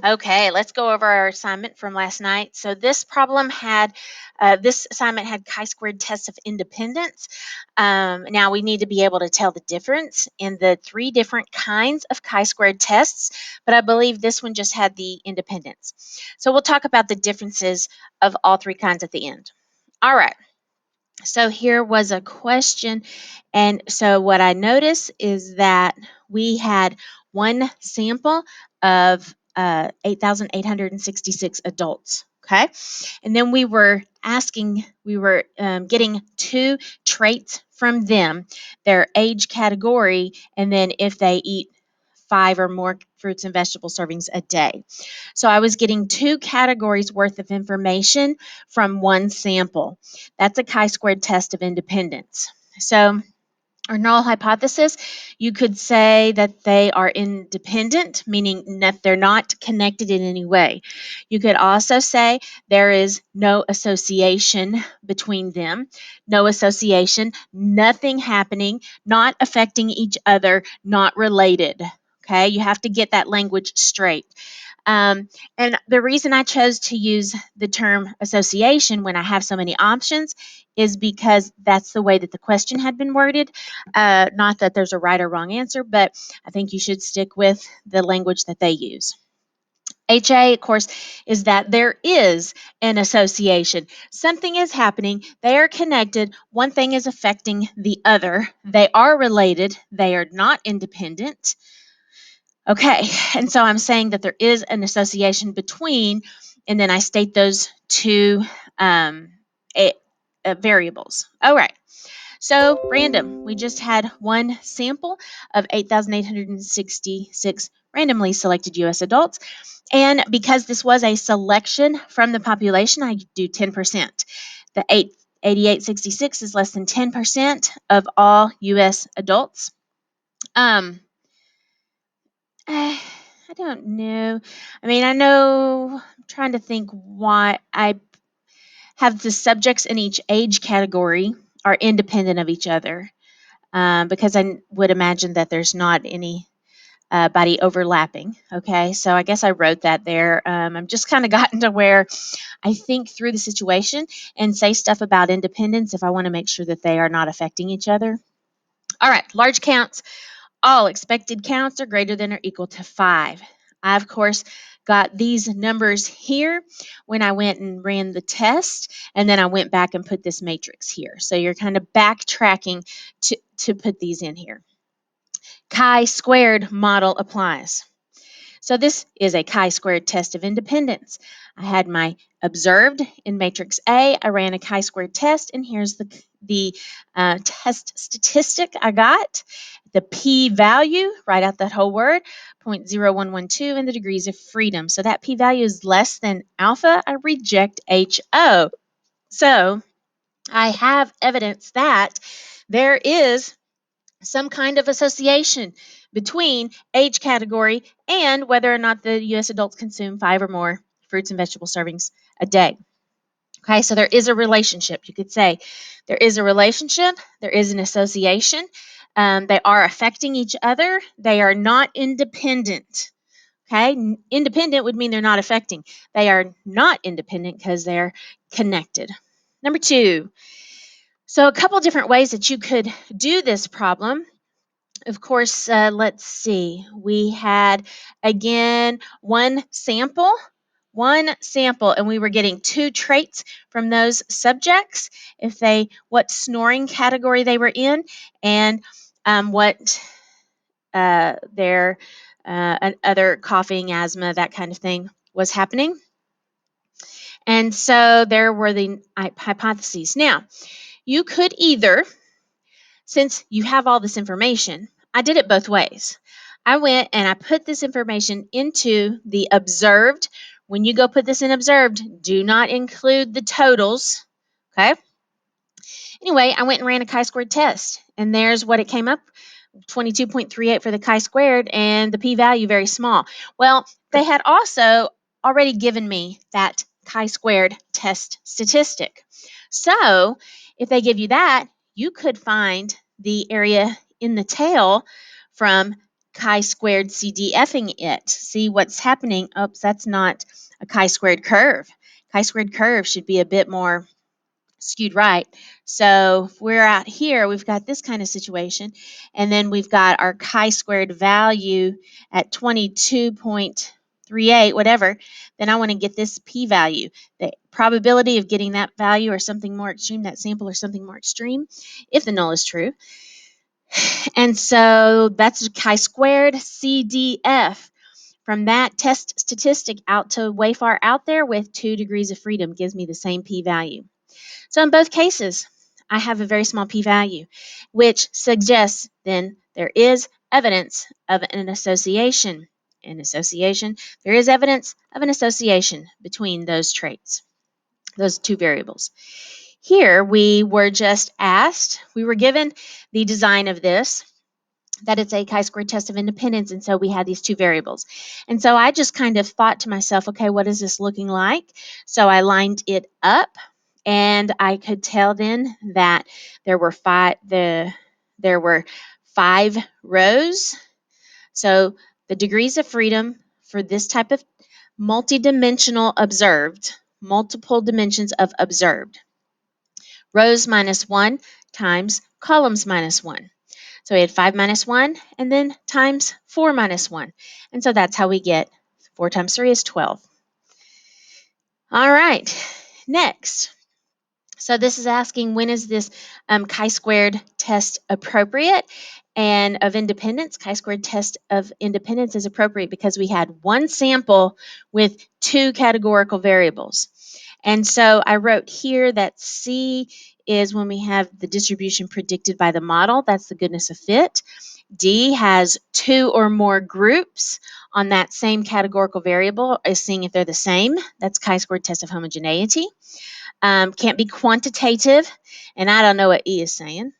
Okay, let's go over our assignment from last night. So this assignment had chi-squared tests of independence. Now we need to be able to tell the difference in the three different kinds of chi-squared tests, but I believe this one just had the independence. So we'll talk about the differences of all three kinds at the end. All right. So here was a question. And so what I noticed is that we had one sample of 8,866 adults. Okay. And then we were getting two traits from them, their age category, and then if they eat 5 or more fruits and vegetable servings a day. So I was getting two categories worth of information from one sample. That's a chi-squared test of independence. So, our null hypothesis, you could say that they are independent, meaning that they're not connected in any way. You could also say there is no association between them, no association, nothing happening, not affecting each other, not related. Okay, you have to get that language straight. And the reason I chose to use the term association when I have so many options is because that's the way that the question had been worded. Not that there's a right or wrong answer, but I think you should stick with the language that they use. HA, of course, is that there is an association. Something is happening. They are connected. One thing is affecting the other. They are related. They are not independent. Okay, and so I'm saying that there is an association between, and then I state those two um, variables. All right, so random. We just had one sample of 8,866 randomly selected U.S. adults. And because this was a selection from the population, I do 10%. The 8866 is less than 10% of all U.S. adults. I don't know. I mean, I know, I'm trying to think why I have the subjects in each age category are independent of each other, because I would imagine that there's not any body overlapping. Okay, so I guess I wrote that there. I'm just kind of gotten to where I think through the situation and say stuff about independence if I want to make sure that they are not affecting each other. All right, large counts. All expected counts are greater than or equal to 5. I, of course, got these numbers here when I went and ran the test, and then I went back and put this matrix here. So you're kind of backtracking to put these in here. Chi-squared model applies. So this is a chi-squared test of independence. I had my observed in matrix A. I ran a chi-squared test, and here's the test statistic I got. The p-value, write out that whole word, 0.0112, and the degrees of freedom. So that p-value is less than alpha. I reject HO. So I have evidence that there is some kind of association between age category and whether or not the U.S. adults consume 5 or more fruits and vegetable servings a day. Okay, so there is a relationship. You could say there is a relationship, there is an association. They are affecting each other. They are not independent. Okay, independent would mean they're not affecting. They are not independent because they're connected. Number 2. So a couple different ways that you could do this problem. Of course, let's see. We had, again, one sample, and we were getting two traits from those subjects, what snoring category they were in, and what their other coughing, asthma, that kind of thing was happening. And so there were the hypotheses. Now, you could either, since you have all this information, I did it both ways. I went and I put this information into the observed. When you go put this in observed, do not include the totals. Okay. Anyway, I went and ran a chi-squared test, and there's what it came up: 22.38 for the chi-squared, and the p-value very small. Well, they had also already given me that chi-squared test statistic. So if they give you that, you could find the area in the tail from chi-squared CDFing it. See what's happening? Oops, that's not a chi-squared curve. Chi-squared curve should be a bit more skewed right. So if we're out here, we've got this kind of situation, and then we've got our chi-squared value at 22.38, whatever, then I want to get this p-value. The probability of getting that value or something more extreme, that sample or something more extreme, if the null is true. And so that's chi-squared CDF. From that test statistic out to way far out there with 2 degrees of freedom gives me the same p-value. So in both cases, I have a very small p-value, which suggests then there is evidence of an association. There is evidence of an association between those traits, those two variables. Here, we were just asked, we were given the design of this, that it's a chi-square test of independence, and so we had these two variables. And so I just kind of thought to myself, okay, what is this looking like? So I lined it up, and I could tell then that there were five rows. So the degrees of freedom for this type of multidimensional observed, multiple dimensions of observed, rows minus 1 times columns minus 1. So we had 5 minus 1 and then times 4 minus 1. And so that's how we get 4 times 3 is 12. All right, next. So this is asking, when is this chi-squared test appropriate? And of independence, chi-squared test of independence is appropriate because we had one sample with two categorical variables. And so I wrote here that C is when we have the distribution predicted by the model. That's the goodness of fit. D has two or more groups on that same categorical variable, is seeing if they're the same. That's chi-squared test of homogeneity. Can't be quantitative, and I don't know what E is saying.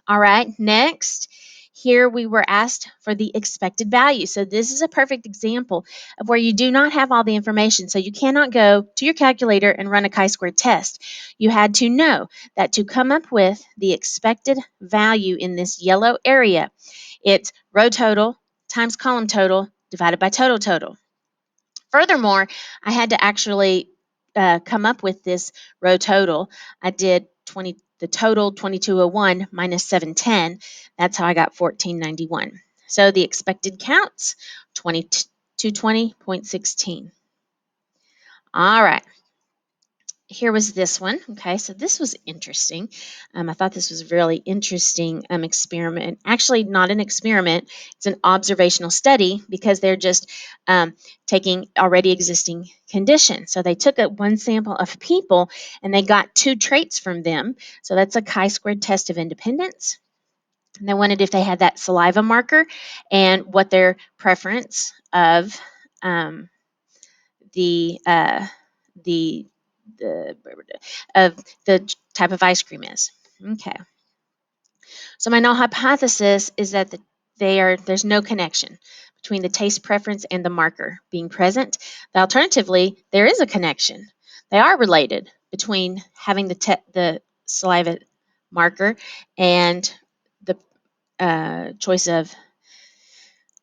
All right, next. Here we were asked for the expected value. So this is a perfect example of where you do not have all the information. So you cannot go to your calculator and run a chi-squared test. You had to know that to come up with the expected value in this yellow area, it's row total times column total divided by total total. Furthermore, I had to actually come up with this row total. I did the total 2201 minus 710. That's how I got 1491. So the expected counts 220.16. All right. Here was this one. Okay, so this was interesting. I thought this was a really interesting experiment. Actually, not an experiment, it's an observational study because they're just taking already existing conditions. So they took one sample of people and they got two traits from them. So that's a chi-squared test of independence. And they wanted if they had that saliva marker and what their preference of the the the of the type of ice cream is. Okay. So my null hypothesis is that there's no connection between the taste preference and the marker being present. Alternatively, there is a connection. They are related between having the saliva marker and the choice of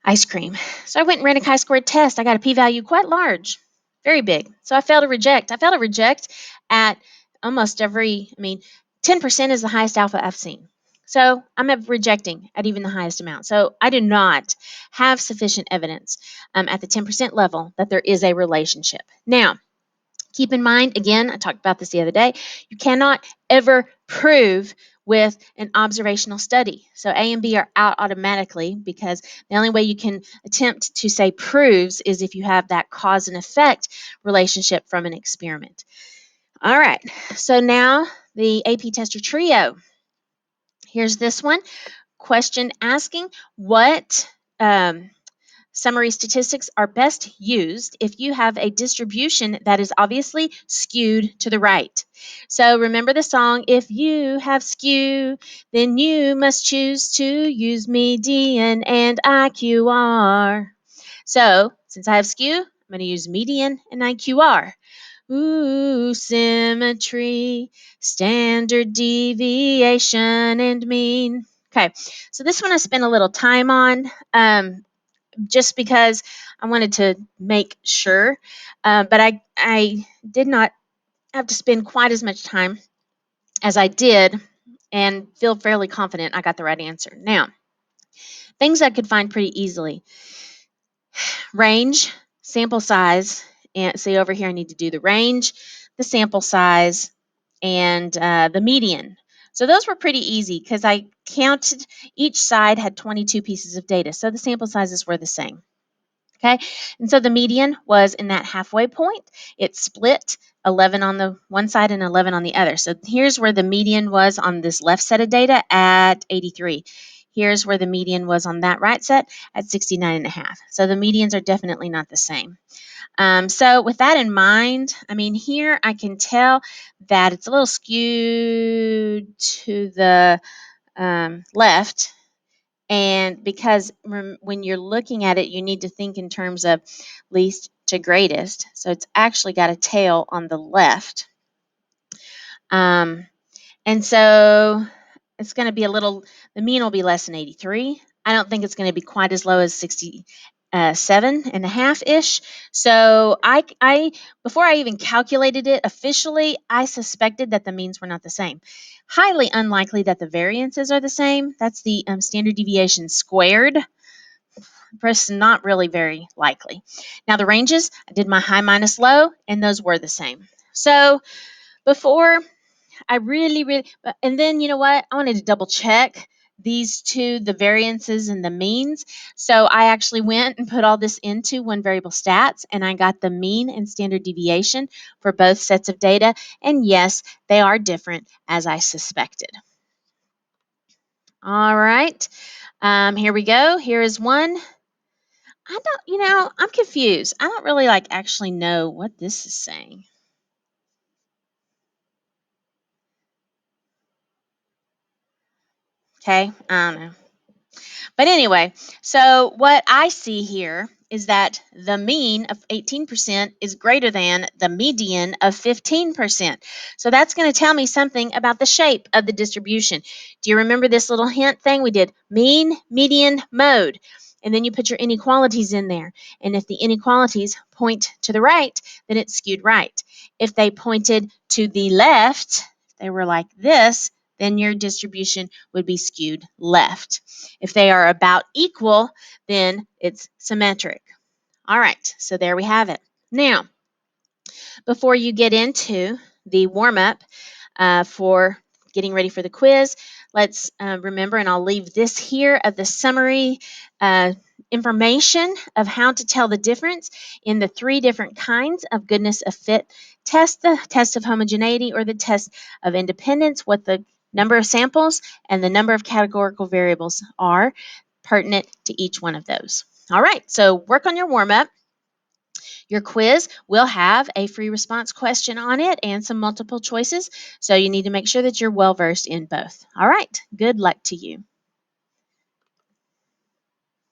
ice cream. So I went and ran a chi-squared test. I got a p-value quite large, very big. So I failed to reject. I failed to reject at almost 10% is the highest alpha I've seen. So I'm rejecting at even the highest amount. So I do not have sufficient evidence at the 10% level that there is a relationship. Now, keep in mind, again, I talked about this the other day, you cannot ever prove with an observational study. So A and B are out automatically because the only way you can attempt to say proves is if you have that cause and effect relationship from an experiment. All right, so now the AP Tester Trio. Here's this one. Question asking what summary statistics are best used if you have a distribution that is obviously skewed to the right. So remember the song, if you have skew, then you must choose to use median and IQR. So since I have skew, I'm going to use median and IQR. Ooh, symmetry, standard deviation, and mean. Okay, so this one I spent a little time on, just because I wanted to make sure, but I did not have to spend quite as much time as I did and feel fairly confident I got the right answer. Now, things I could find pretty easily: range, sample size, and see over here I need to do the range, the sample size, and the median. So those were pretty easy because I counted each side had 22 pieces of data, so the sample sizes were the same. Okay, and so the median was in that halfway point. It split 11 on the one side and 11 on the other. So here's where the median was on this left set of data at 83. Here's where the median was on that right set at 69 and a half. So the medians are definitely not the same. So with that in mind, I mean, here I can tell that it's a little skewed to the left. And because when you're looking at it, you need to think in terms of least to greatest. So it's actually got a tail on the left. And so it's going to be the mean will be less than 83. I don't think it's going to be quite as low as 67 and a half ish. So before I even calculated it officially, I suspected that the means were not the same. Highly unlikely that the variances are the same. That's the standard deviation squared. It's not really very likely. Now the ranges, I did my high minus low, and those were the same. So before I really, and then you know what? I wanted to double check these two, the variances and the means. So I actually went and put all this into one variable stats, and I got the mean and standard deviation for both sets of data. And yes, they are different as I suspected. All right, here we go. Here is one. I'm confused. I don't really actually know what this is saying. Okay, I don't know. But anyway, so what I see here is that the mean of 18% is greater than the median of 15%. So that's going to tell me something about the shape of the distribution. Do you remember this little hint thing? We did mean, median, mode. And then you put your inequalities in there. And if the inequalities point to the right, then it's skewed right. If they pointed to the left, they were like this, then your distribution would be skewed left. If they are about equal, then it's symmetric. All right, so there we have it. Now, before you get into the warm-up for getting ready for the quiz, let's remember, and I'll leave this here of the summary information of how to tell the difference in the three different kinds of goodness of fit test: the test of homogeneity or the test of independence, what the number of samples and the number of categorical variables are pertinent to each one of those. All right, so work on your warm-up. Your quiz will have a free response question on it and some multiple choices, so you need to make sure that you're well versed in both. All right, good luck to you.